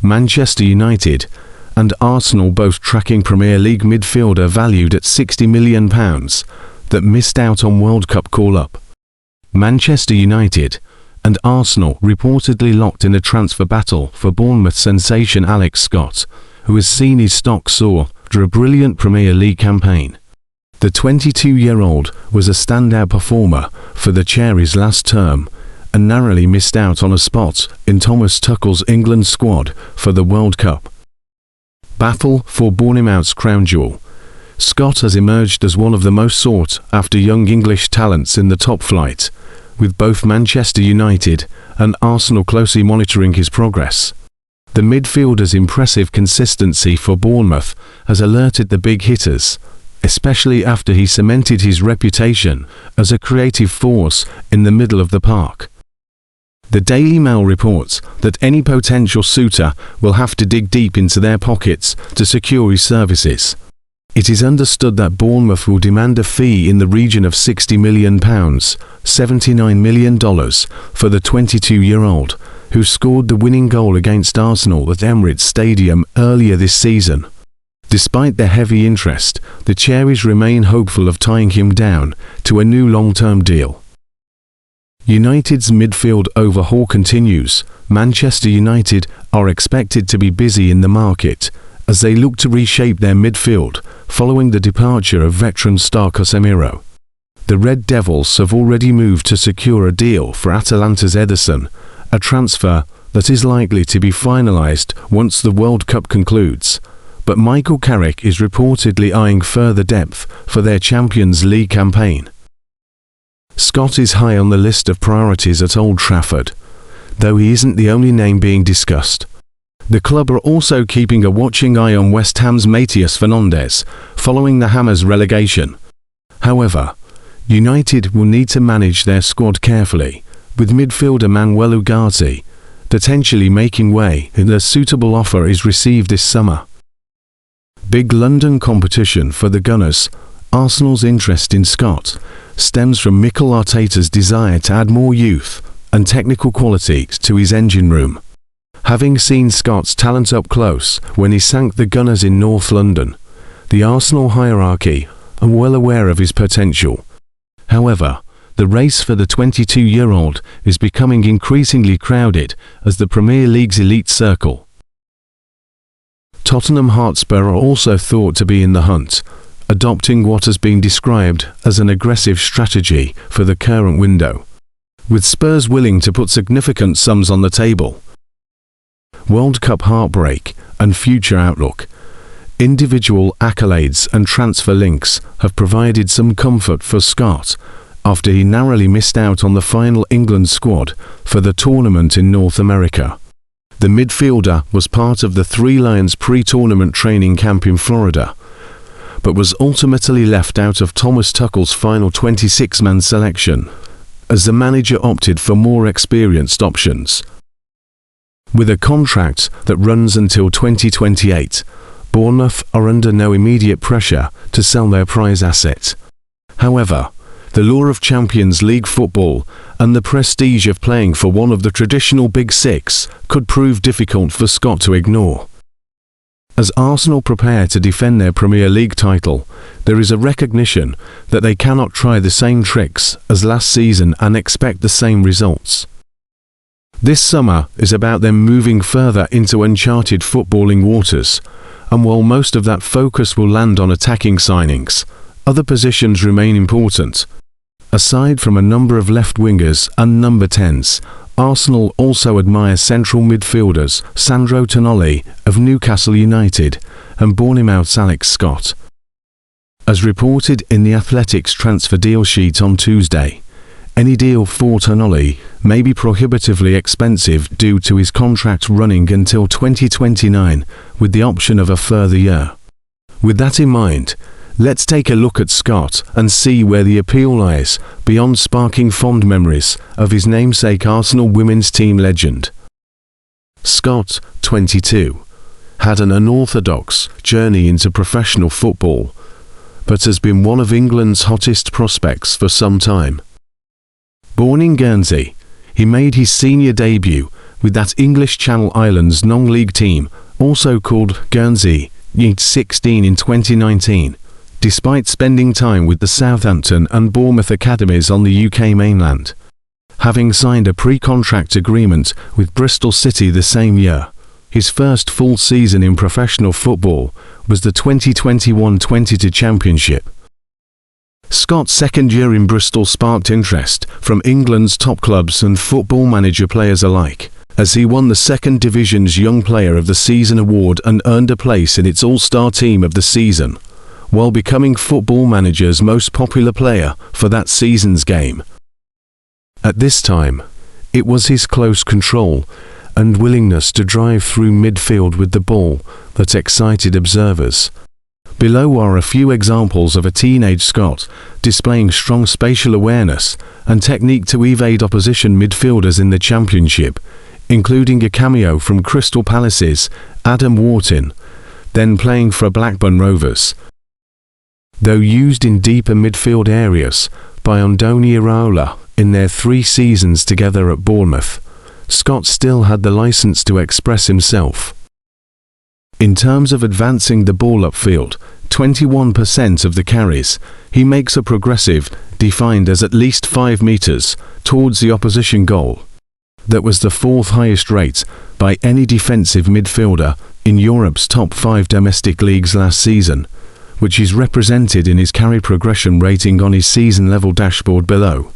Manchester United and Arsenal both tracking Premier League midfielder valued at £60 million that missed out on World Cup call-up. Manchester United and Arsenal reportedly locked in a transfer battle for Bournemouth sensation Alex Scott, who has seen his stock soar after a brilliant Premier League campaign. The 22-year-old was a standout performer for the Cherries last term and narrowly missed out on a spot in Thomas Tuchel's England squad for the World Cup. Battle for Bournemouth's crown jewel. Scott has emerged as one of the most sought-after young English talents in the top flight, with both Manchester United and Arsenal closely monitoring his progress. The midfielder's impressive consistency for Bournemouth has alerted the big hitters, especially after he cemented his reputation as a creative force in the middle of the park. The Daily Mail reports that any potential suitor will have to dig deep into their pockets to secure his services. It is understood that Bournemouth will demand a fee in the region of £60 million, $79 million, for the 22-year-old, who scored the winning goal against Arsenal at Emirates Stadium earlier this season. Despite their heavy interest, the Cherries remain hopeful of tying him down to a new long-term deal. United's midfield overhaul continues. Manchester United are expected to be busy in the market as they look to reshape their midfield following the departure of veteran star Casemiro. The Red Devils have already moved to secure a deal for Atalanta's Ederson, a transfer that is likely to be finalised once the World Cup concludes, but Michael Carrick is reportedly eyeing further depth for their Champions League campaign. Scott is high on the list of priorities at Old Trafford, though he isn't the only name being discussed. The club are also keeping a watching eye on West Ham's Matheus Fernandes, following the Hammers' relegation. However, United will need to manage their squad carefully, with midfielder Manuel Ugarte potentially making way if a suitable offer is received this summer. Big London competition for the Gunners. Arsenal's interest in Scott stems from Mikel Arteta's desire to add more youth and technical quality to his engine room. Having seen Scott's talent up close when he sank the Gunners in North London, the Arsenal hierarchy are well aware of his potential. However, the race for the 22-year-old is becoming increasingly crowded as the Premier League's elite circle. Tottenham Hotspur are also thought to be in the hunt, adopting what has been described as an aggressive strategy for the current window, with Spurs willing to put significant sums on the table. World Cup heartbreak and future outlook. Individual accolades and transfer links have provided some comfort for Scott after he narrowly missed out on the final England squad for the tournament in North America. The midfielder was part of the Three Lions pre-tournament training camp in Florida, but was ultimately left out of Thomas Tuchel's final 26-man selection, as the manager opted for more experienced options. With a contract that runs until 2028, Bournemouth are under no immediate pressure to sell their prize asset. However, the lure of Champions League football and the prestige of playing for one of the traditional Big Six could prove difficult for Scott to ignore. As Arsenal prepare to defend their Premier League title, there is a recognition that they cannot try the same tricks as last season and expect the same results. This summer is about them moving further into uncharted footballing waters, and while most of that focus will land on attacking signings, other positions remain important. Aside from a number of left wingers and number 10s, Arsenal also admire central midfielders Sandro Tonali of Newcastle United and Bournemouth's Alex Scott. As reported in the Athletic's transfer deal sheet on Tuesday, any deal for Tonali may be prohibitively expensive due to his contract running until 2029 with the option of a further year. With that in mind, let's take a look at Scott and see where the appeal lies beyond sparking fond memories of his namesake Arsenal women's team legend. Scott, 22, had an unorthodox journey into professional football, but has been one of England's hottest prospects for some time. Born in Guernsey, he made his senior debut with that English Channel Islands non-league team, also called Guernsey, aged 16 in 2019, despite spending time with the Southampton and Bournemouth academies on the UK mainland, having signed a pre-contract agreement with Bristol City the same year. His first full season in professional football was the 2021-22 Championship. Scott's second year in Bristol sparked interest from England's top clubs and football manager players alike, as he won the second division's Young Player of the Season award and earned a place in its All-Star team of the season, while becoming Football Manager's most popular player for that season's game. At this time, it was his close control and willingness to drive through midfield with the ball that excited observers. Below are a few examples of a teenage Scott displaying strong spatial awareness and technique to evade opposition midfielders in the Championship, including a cameo from Crystal Palace's Adam Wharton, then playing for Blackburn Rovers. Though used in deeper midfield areas by Andoni Iraola in their 3 seasons together at Bournemouth, Scott still had the license to express himself. In terms of advancing the ball upfield, 21% of the carries, he makes a progressive, defined as at least 5 meters, towards the opposition goal. That was the 4th highest rate by any defensive midfielder in Europe's top 5 domestic leagues last season, which is represented in his carry progression rating on his season-level dashboard below.